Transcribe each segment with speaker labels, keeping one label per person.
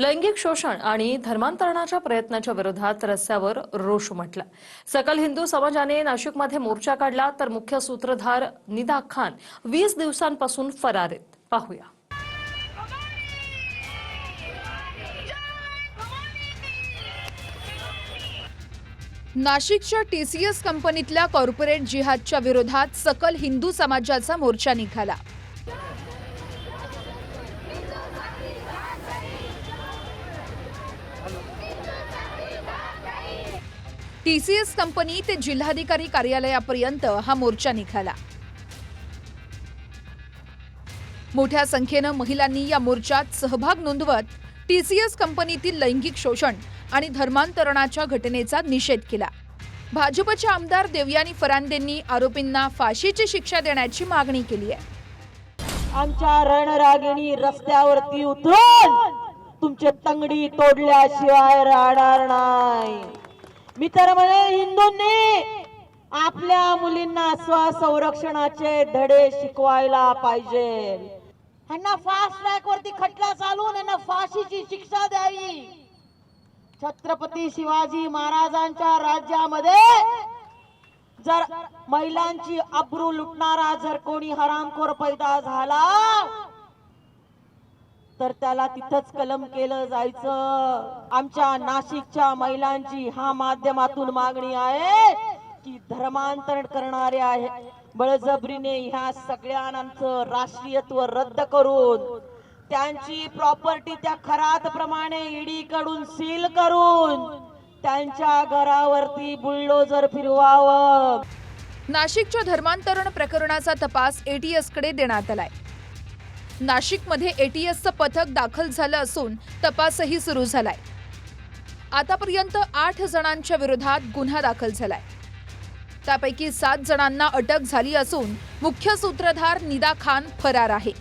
Speaker 1: लैंगिक शोषण आणि धर्मांतरणाच्या प्रयत्नाच्या विरोधात रस्त्यावर रोष उमटला। सकल हिंदू समाजाने नाशिकमध्ये मोर्चा काढला तर मुख्य सूत्रधार निदा खान 20 दिवसांपासून फरार आहेत। पाहूया।
Speaker 2: नाशिकच्या TCS कंपनीतल्या कॉर्पोरेट जिहादच्या विरोधात सकल हिंदू समाजाचा मोर्चा निघाला। TCS कंपनी ते जिल्हाधिकारी कार्यालयापर्यंत हा मोर्चा निघाला। मोठ्या संख्येने महिलांनी या मोर्चात सहभाग नोंदवत TCS कंपनीतील लैंगिक शोषण आणि धर्मांतरणाच्या घटनेचा निषेध केला। भाजपचे आमदार देवयानी फरांदेंनी आरोपींना फाशीची शिक्षा देण्याची मागणी केली आहे।
Speaker 3: आमच्या रणरागिणी रस्त्यावरती उतरून तुमचे तंगडी तोडल्याशिवाय राहणार नाही। मी तर म्हणे हिंदूंनी आपल्या मुलींना स्वसंरक्षणाचे धडे शिकवायला पाहिजे। ह्यांना फास्ट ट्रॅक वरती खटला चालवून यांना फाशीची शिक्षा द्यावी। छत्रपती शिवाजी महाराजांच्या राज्यामध्ये जर महिलांची अब्रू लुटणारा जर कोणी हरामखोर पैदा झाला तर त्याला तिथंच कलम केलं जायचं। आमच्या नाशिकच्या महिलांची हा माध्यमातून मागणी आहे की धर्मांतरण करणारे आहे बळजबरीने ह्या सगळ्यांचं राष्ट्रीयत्व रद्द करून त्यांची प्रॉपर्टी त्या खरातप्रमाणे ईडी कडून सील करून त्यांच्या घरावरती बुलडोजर फिरवावं।
Speaker 2: नाशिकच्या धर्मांतरण प्रकरणाचा तपास ATS कडे देण्यात आलाय। नाशिकमध्ये ATSचं पथक दाखल झालं असून तपासही सुरू झालाय। आतापर्यंत 8 जणांच्या विरोधात गुन्हा दाखल झालाय। त्यापैकी 7 जणांना अटक झाली असून मुख्य सूत्रधार निदा खान फरार आहे।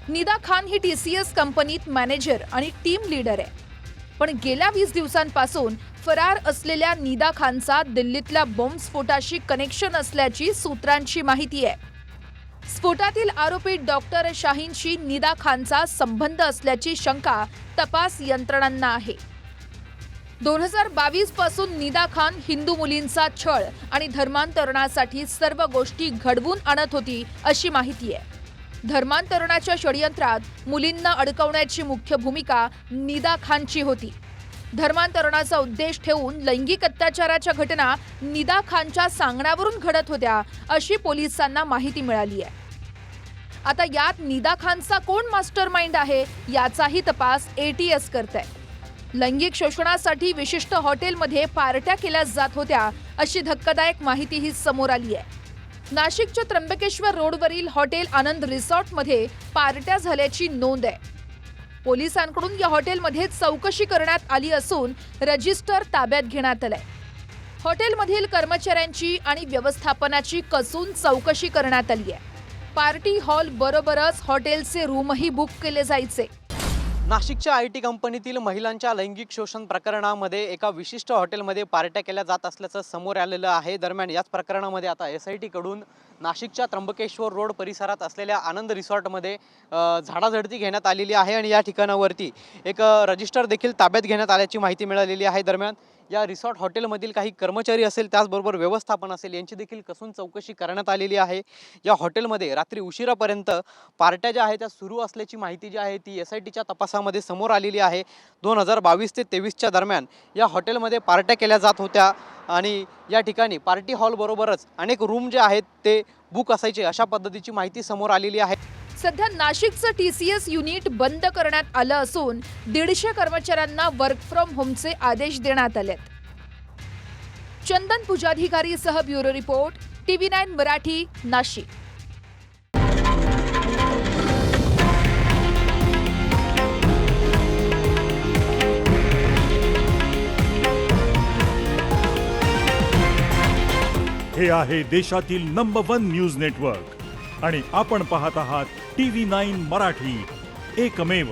Speaker 2: निदा खान ही TCS कंपनीत मॅनेजर आणि टीम लीडर आहे, पण गेल्या 20 दिवसांपासून फरार असलेल्या निदा खानचा दिल्लीतल्या बॉम्बस्फोटाशी कनेक्शन असल्याची सूत्रांची माहिती आहे। स्फोटातील आरोपी डॉक्टर शाहीनशी निदा खानचा संबंध असल्याची शंका तपास यंत्रणांना आहे। 2022 पासून निदा खान हिंदू मुलींचा छळ आणि धर्मांतरणासाठी सर्व गोष्टी घडवून आणत होती अशी माहिती आहे। धर्मांतरणाच्या षडयंत्रात मुलींना अडकवण्याची मुख्य भूमिका निदा खानची होती। धर्मांतरणाचा उद्देश ठेवून लैंगिक अत्याचाराच्या घटना निदा खानच्या सांगण्यावरून घडत होत्या अशी पोलिसांना माहिती मिळाली आहे। आता यात निदा खानचा कोण मास्टरमाइंड आहे याचाही तपास ATS करतंय। लैंगिक शोषणासाठी विशिष्ट हॉटेलमध्ये पार्ट्या केल्या जात होत्या अशी धक्कादायक माहितीही समोर आली आहे। नाशिकच्या त्र्यंबकेश्वर रोडवरील हॉटेल आनंद रिसॉर्टमध्ये पार्ट्या झाल्याची नोंद आहे। पोलिसांकडून या हॉटेलमध्ये चौकशी करण्यात आली असून रजिस्टर ताब्यात घेण्यात आलंय। हॉटेलमधील कर्मचाऱ्यांची आणि व्यवस्थापनाची कसून चौकशी करण्यात आली आहे। पार्टी हॉल बरोबरच हॉटेलचे रूमही बुक केले जायचे।
Speaker 4: नाशिकच्या IT कंपनीतील महिलांच्या लैंगिक शोषण प्रकरणामध्ये एका विशिष्ट हॉटेलमध्ये पार्ट्या केल्या जात असल्याचं समोर आलेलं आहे। दरम्यान याच प्रकरणामध्ये आता SIT कडून नाशिकच्या त्र्यंबकेश्वर रोड परिसरात असलेल्या आनंद रिसॉर्टमध्ये झाडाझडती घेण्यात आलेली आहे आणि या ठिकाणावरती एक रजिस्टर देखील ताब्यात घेण्यात आल्याची माहिती मिळालेली आहे। दरम्यान या रिसॉर्ट हॉटेलमधील काही कर्मचारी असेल त्याचबरोबर व्यवस्थापन असेल यांची देखील कसून चौकशी करण्यात आलेली आहे। या हॉटेलमध्ये रात्री उशिरापर्यंत पार्ट्या ज्या आहेत त्या सुरू असल्याची माहिती जी आहे ती SITच्या तपासामध्ये समोर आलेली आहे। 2022 ते 23च्या दरम्यान या हॉटेलमध्ये पार्ट्या केल्या जात होत्या आणि या ठिकाणी पार्टी हॉल बरोबरच अनेक रूम जे आहेत ते बुक असायचे अशा पद्धतीची माहिती समोर आलेली आहे।
Speaker 2: सध्या नाशिकचं TCS युनिट बंद करण्यात आलं असून 150 कर्मचाऱ्यांना वर्क फ्रॉम होमचे आदेश देण्यात आलेत। चंदन पुजाधिकारी सह bureau report TV9 Marathi Nashik.
Speaker 5: हे आहे देशातील नंबर 1 न्यूज नेटवर्क आणि आपण पाहत आहात TV9 मराठी, एकमेव।